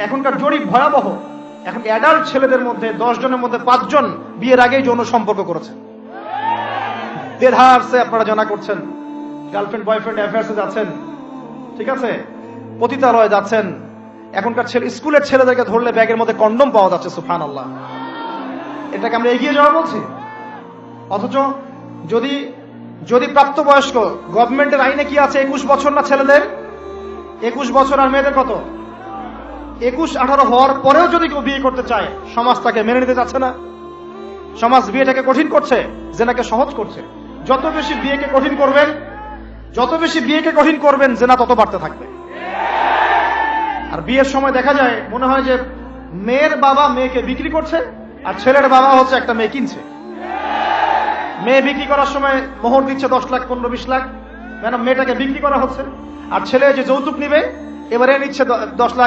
এখনকার জরিপ ভয়াবহ। এখন অ্যাডাল্ট ছেলেদের মধ্যে 10 জনের মধ্যে 5 জন বিয়ের আগেই যৌন সম্পর্ক করেছে। দেড়হারসে আপনারা জানা করছেন, গার্লফ্রেন্ড বয়ফ্রেন্ড অ্যাফেয়ার্সে যাচ্ছেন, ঠিক আছে, পতিতালয়ে যাচ্ছেন। এখনকার স্কুলের ছেলেদেরকে ধরলে ব্যাগের মধ্যে কন্ডম পাওয়া যাচ্ছে, সুবহানাল্লাহ। এটাকে আমরা এগিয়ে যাওয়া বলছি। অথচ যদি যদি প্রাপ্তবয়স্ক, গভর্নমেন্টের আইনে কি আছে, 21 বছর না ছেলেদের? 21 বছর, আর মেয়েদের কত? 21-18 হওয়ার পরেও যদি কেউ বিয়ে করতে চায়, সমাজ তাকে মেনে নিতে চাচ্ছে না। সমাজ বিয়েটাকে কঠিন করছে, জেনাকে সহজ করছে। যত বেশি বিয়েকে কঠিন করবেন জেনা তত বাড়তে থাকবে। আর বিয়ের সময় দেখা যায়, মনে হয় যে মেয়ের বাবা মেয়েকে বিক্রি করছে, আর ছেলের বাবা হচ্ছে একটা মেয়ে কিনছে। মেয়ে বিক্রি করার সময় মোহর দিচ্ছে 10 লাখ, 15-20 লাখ, মেয়েটাকে বিক্রি করা হচ্ছে। আর ছেলে যে যৌতুক নিবে, এবারে নিচ্ছে 10 লাখ।